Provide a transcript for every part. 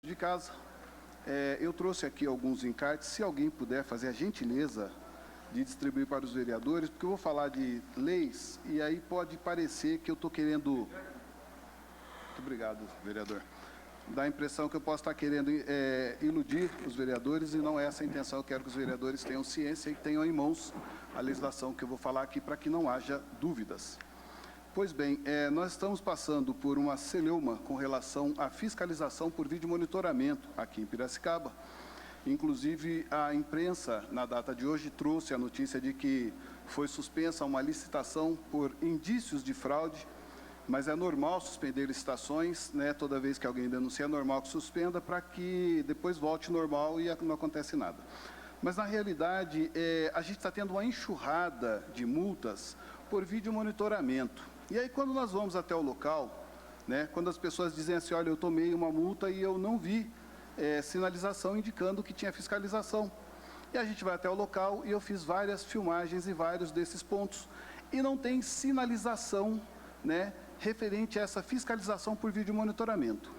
de casa. Eu trouxe aqui alguns encartes, se alguém puder fazer a gentileza de distribuir para os vereadores, porque eu vou falar de leis e aí pode parecer que eu estou querendo... Muito obrigado, vereador. Dá a impressão que eu posso estar querendo iludir os vereadores e não é essa a intenção. Eu quero que os vereadores tenham ciência e tenham em mãos a legislação que eu vou falar aqui para que não haja dúvidas. Pois bem, nós estamos passando por uma celeuma com relação à fiscalização por vídeo monitoramento aqui em Piracicaba. Inclusive, a imprensa, na data de hoje, trouxe a notícia de que foi suspensa uma licitação por indícios de fraude, mas é normal suspender licitações, né? Toda vez que alguém denuncia, é normal que suspenda para que depois volte normal e não acontece nada. Mas, na realidade, a gente está tendo uma enxurrada de multas por vídeo monitoramento. E aí, quando nós vamos até o local, né, quando as pessoas dizem assim, olha, eu tomei uma multa e eu não vi sinalização indicando que tinha fiscalização. E a gente vai até o local e eu fiz várias filmagens em vários desses pontos. E não tem sinalização, né, referente a essa fiscalização por vídeo monitoramento.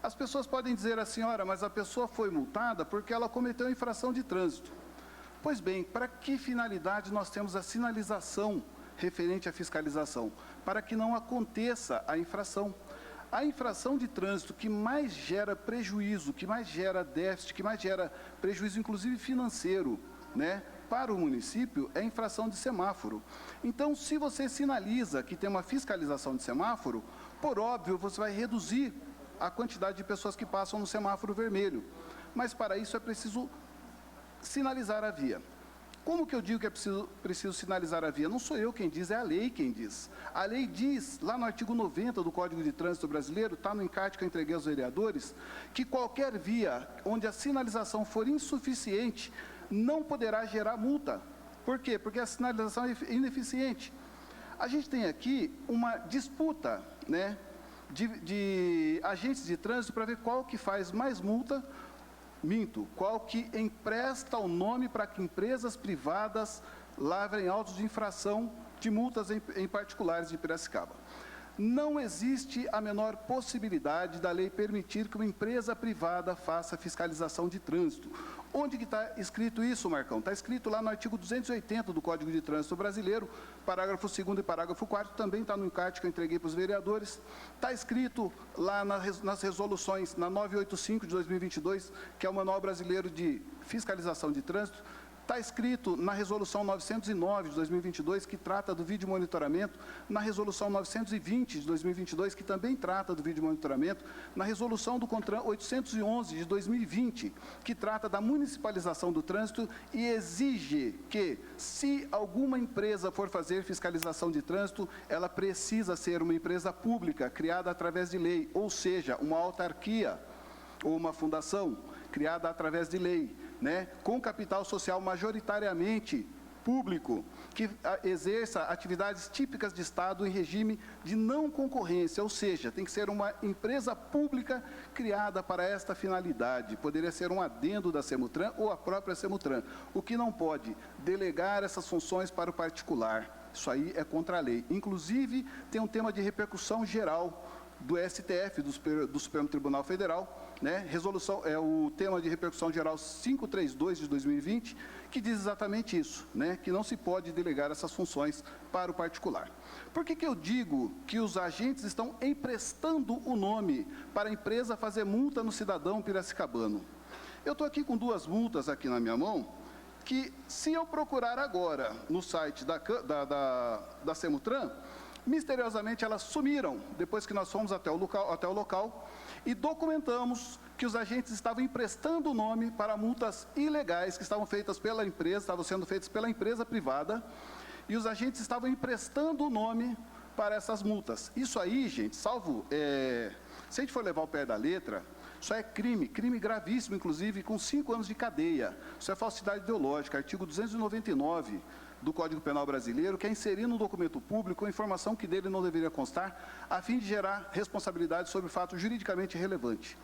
As pessoas podem dizer assim, olha, mas a pessoa foi multada porque ela cometeu infração de trânsito. Pois bem, para que finalidade nós temos a sinalização referente à fiscalização? Para que não aconteça a infração. A infração de trânsito que mais gera prejuízo, que mais gera déficit, que mais gera prejuízo, inclusive financeiro, né, para o município, é a infração de semáforo. Então, se você sinaliza que tem uma fiscalização de semáforo, por óbvio, você vai reduzir a quantidade de pessoas que passam no semáforo vermelho. Mas, para isso, é preciso sinalizar a via. Como que eu digo que é preciso sinalizar a via? Não sou eu quem diz, é a lei quem diz. A lei diz, lá no artigo 90 do Código de Trânsito Brasileiro, está no encarte que eu entreguei aos vereadores, que qualquer via onde a sinalização for insuficiente, não poderá gerar multa. Por quê? Porque a sinalização é ineficiente. A gente tem aqui uma disputa, né, de agentes de trânsito para ver qual que faz mais multa. Qual que empresta o nome para que empresas privadas lavrem autos de infração de multas em particulares de Piracicaba. Não existe a menor possibilidade da lei permitir que uma empresa privada faça fiscalização de trânsito. Onde que está escrito isso, Marcão? Está escrito lá no artigo 280 do Código de Trânsito Brasileiro, parágrafo 2º e parágrafo 4º, também está no encarte que eu entreguei para os vereadores. Está escrito lá nas resoluções, na 985 de 2022, que é o Manual Brasileiro de Fiscalização de Trânsito. Está escrito na Resolução 909 de 2022, que trata do vídeo monitoramento, na Resolução 920 de 2022, que também trata do vídeo monitoramento, na Resolução do CONTRAN 811 de 2020, que trata da municipalização do trânsito e exige que, se alguma empresa for fazer fiscalização de trânsito, ela precisa ser uma empresa pública, criada através de lei, ou seja, uma autarquia ou uma fundação, criada através de lei, né, com capital social majoritariamente público, que exerça atividades típicas de Estado em regime de não concorrência, ou seja, tem que ser uma empresa pública criada para esta finalidade. Poderia ser um adendo da Semutran ou a própria Semutran, o que não pode delegar essas funções para o particular. Isso aí é contra a lei. Inclusive, tem um tema de repercussão geral do STF, do Supremo Tribunal Federal, né? Resolução, o tema de repercussão geral 532 de 2020, que diz exatamente isso, né? Que não se pode delegar essas funções para o particular. Por que eu digo que os agentes estão emprestando o nome para a empresa fazer multa no cidadão piracicabano? Eu estou aqui com duas multas aqui na minha mão, que se eu procurar agora no site da Semutran, misteriosamente elas sumiram, depois que nós fomos até o local e documentamos que os agentes estavam emprestando o nome para multas ilegais que estavam feitas pela empresa, estavam sendo feitas pela empresa privada, e os agentes estavam emprestando o nome para essas multas. Isso aí, gente, se a gente for levar o pé da letra, isso é crime gravíssimo, inclusive, com 5 anos de cadeia. Isso é falsidade ideológica, artigo 299 do Código Penal Brasileiro, que é inserir no documento público a informação que dele não deveria constar, a fim de gerar responsabilidade sobre fato juridicamente relevante.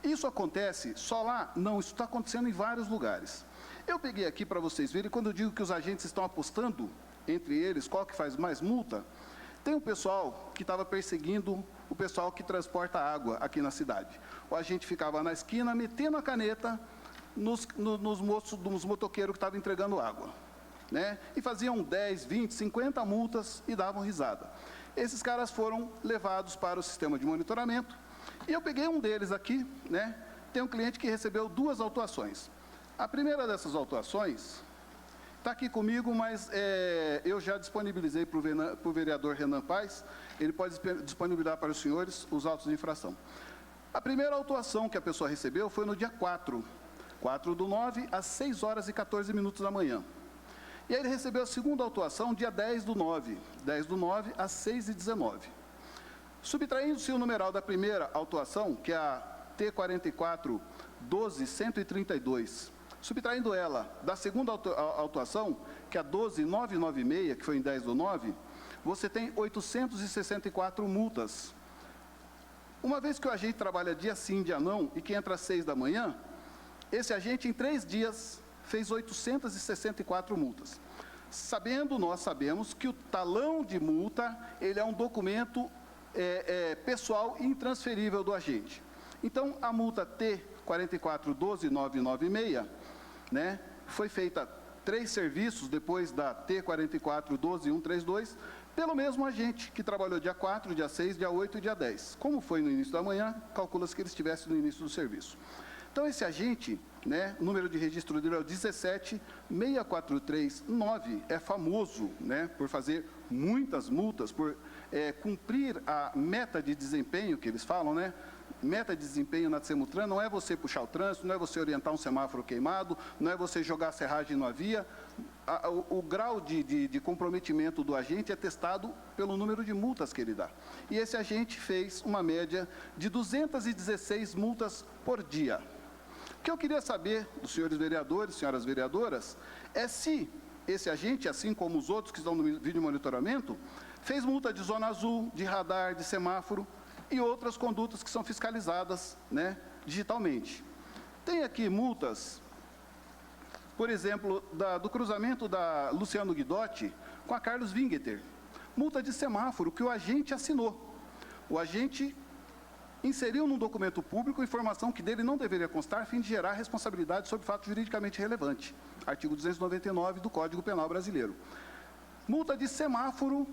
Isso acontece só lá? Não, isso está acontecendo em vários lugares. Eu peguei aqui para vocês verem, quando eu digo que os agentes estão apostando entre eles qual que faz mais multa, tem um pessoal que estava perseguindo o pessoal que transporta água aqui na cidade. O agente ficava na esquina, metendo a caneta nos motoqueiros que estavam entregando água, né? E faziam 10, 20, 50 multas e davam risada. Esses caras foram levados para o sistema de monitoramento, e eu peguei um deles aqui, né? Tem um cliente que recebeu 2 autuações. A primeira dessas autuações está aqui comigo, mas eu já disponibilizei para o vereador Renan Paes, ele pode disponibilizar para os senhores os autos de infração. A primeira autuação que a pessoa recebeu foi no dia 4/9, às 6 horas e 14 minutos da manhã. E aí ele recebeu a segunda autuação, dia 10/9, às 6h19. Subtraindo-se o numeral da primeira autuação, que é a T44-12-132, subtraindo ela da segunda autuação, que é a 12.996, que foi em 10/9, você tem 864 multas. Uma vez que o agente trabalha dia sim, dia não, e que entra às 6 da manhã, esse agente, em 3 dias, fez 864 multas. Nós sabemos que o talão de multa, ele é um documento pessoal intransferível do agente. Então, a multa T44-12.996, né, foi feita 3 serviços depois da T44-12.132, pelo mesmo agente que trabalhou dia 4, dia 6, dia 8 e dia 10. Como foi no início da manhã, calcula-se que ele estivesse no início do serviço. Então, esse agente, né, o número de registro dele é o 1764339, é famoso, né, por fazer muitas multas, por cumprir a meta de desempenho que eles falam, né? Meta de desempenho na Semutran não é você puxar o trânsito, não é você orientar um semáforo queimado, não é você jogar a serragem na via. O grau de comprometimento do agente é testado pelo número de multas que ele dá. E esse agente fez uma média de 216 multas por dia. O que eu queria saber dos senhores vereadores, senhoras vereadoras, é se esse agente, assim como os outros que estão no vídeo monitoramento, fez multa de zona azul, de radar, de semáforo e outras condutas que são fiscalizadas, né, digitalmente. Tem aqui multas, por exemplo, do cruzamento da Luciano Guidotti com a Carlos Wingeter. Multa de semáforo que o agente assinou. O agente inseriu num documento público informação que dele não deveria constar a fim de gerar responsabilidade sobre fato juridicamente relevante. Artigo 299 do Código Penal Brasileiro. Multa de semáforo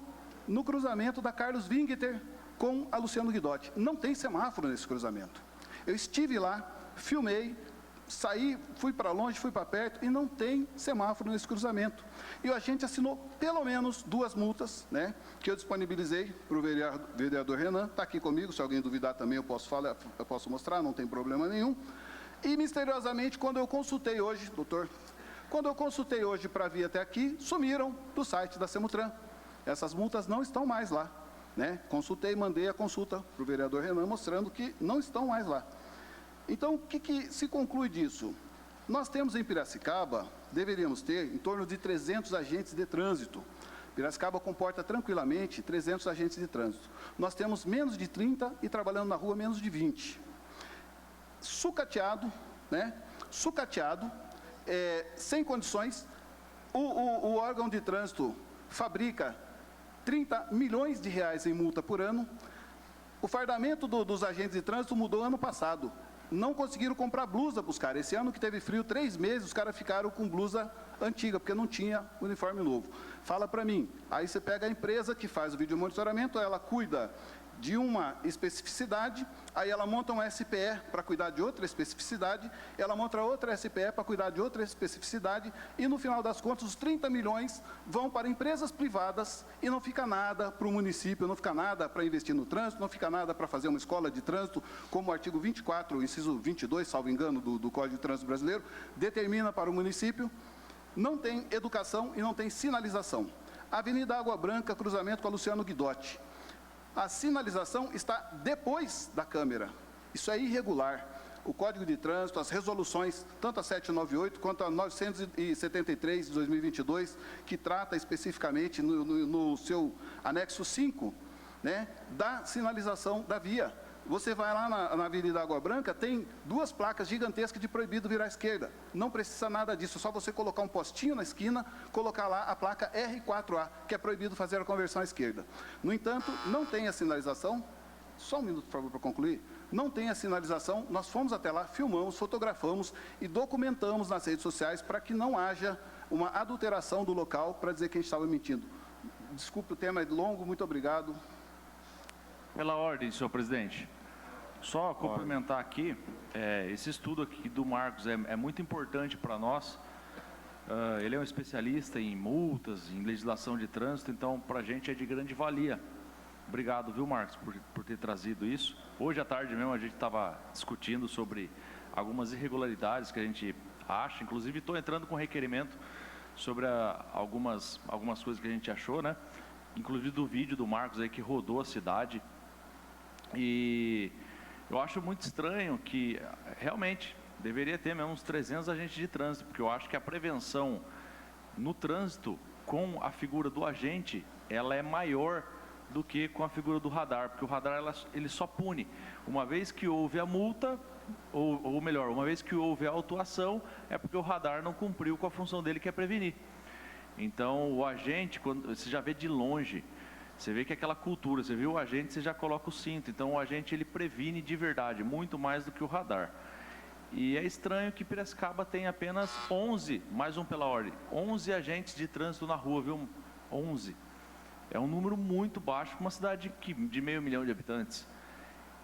no cruzamento da Carlos Wingeter com a Luciano Guidotti. Não tem semáforo nesse cruzamento. Eu estive lá, filmei, saí, fui para longe, fui para perto e não tem semáforo nesse cruzamento. E o agente assinou pelo menos 2 multas, né, que eu disponibilizei para o vereador Renan. Está aqui comigo, se alguém duvidar também eu posso mostrar, não tem problema nenhum. E misteriosamente, quando eu consultei hoje, doutor, para vir até aqui, sumiram do site da Semutran. Essas multas não estão mais lá, né? Consultei, mandei a consulta para o vereador Renan, mostrando que não estão mais lá. Então, o que se conclui disso? Nós temos em Piracicaba, deveríamos ter em torno de 300 agentes de trânsito. Piracicaba comporta tranquilamente 300 agentes de trânsito. Nós temos menos de 30 e trabalhando na rua menos de 20. Sucateado, né? Sucateado, sem condições, o órgão de trânsito fabrica 30 milhões de reais em multa por ano. O fardamento dos agentes de trânsito mudou ano passado. Não conseguiram comprar blusa para os caras. Esse ano que teve frio, 3 meses, os caras ficaram com blusa antiga, porque não tinha uniforme novo. Fala para mim. Aí você pega a empresa que faz o vídeo monitoramento, ela cuida de uma especificidade, aí ela monta um SPE para cuidar de outra especificidade, ela monta outra SPE para cuidar de outra especificidade, e no final das contas, os 30 milhões vão para empresas privadas e não fica nada para o município, não fica nada para investir no trânsito, não fica nada para fazer uma escola de trânsito, como o artigo 24, inciso 22, salvo engano, do Código de Trânsito Brasileiro, determina para o município. Não tem educação e não tem sinalização. Avenida Água Branca, cruzamento com a Luciano Guidotti. A sinalização está depois da câmera. Isso é irregular. O Código de Trânsito, as resoluções, tanto a 798 quanto a 973 de 2022, que trata especificamente no seu anexo 5, né, da sinalização da via. Você vai lá na Avenida Água Branca, tem 2 placas gigantescas de proibido virar à esquerda. Não precisa nada disso, é só você colocar um postinho na esquina, colocar lá a placa R4A, que é proibido fazer a conversão à esquerda. No entanto, não tem a sinalização. Só um minuto, por favor, para concluir. Não tem a sinalização, nós fomos até lá, filmamos, fotografamos e documentamos nas redes sociais para que não haja uma adulteração do local para dizer que a gente estava mentindo. Desculpe, o tema é longo, muito obrigado. Pela ordem, senhor presidente. Só complementar aqui, esse estudo aqui do Marcos é muito importante para nós. Ele é um especialista em multas, em legislação de trânsito, então para a gente é de grande valia. Obrigado, viu, Marcos, por ter trazido isso. Hoje à tarde mesmo a gente estava discutindo sobre algumas irregularidades que a gente acha, inclusive estou entrando com requerimento sobre algumas coisas que a gente achou, né? Inclusive do vídeo do Marcos aí que rodou a cidade. E eu acho muito estranho que realmente deveria ter mesmo uns 300 agentes de trânsito, porque eu acho que a prevenção no trânsito com a figura do agente, ela é maior do que com a figura do radar, porque o radar ele só pune. Uma vez que houve a multa, ou melhor, uma vez que houve a autuação, é porque o radar não cumpriu com a função dele, que é prevenir. Então, o agente, quando você já vê de longe, você vê que é aquela cultura, você viu o agente, você já coloca o cinto. Então, o agente, ele previne de verdade, muito mais do que o radar. E é estranho que Piracicaba tem apenas 11, mais um pela ordem, 11 agentes de trânsito na rua, viu? 11. É um número muito baixo para uma cidade de 500 mil de habitantes.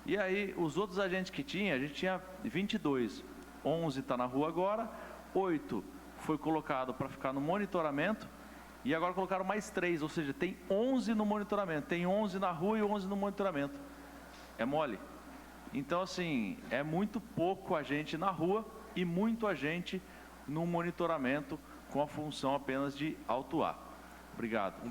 E aí, os outros agentes que tinha, a gente tinha 22. 11 está na rua agora, 8 foi colocado para ficar no monitoramento, e agora colocaram mais 3, ou seja, tem 11 no monitoramento. Tem 11 na rua e 11 no monitoramento. É mole? Então, assim, é muito pouco agente na rua e muito agente no monitoramento com a função apenas de autuar. Obrigado.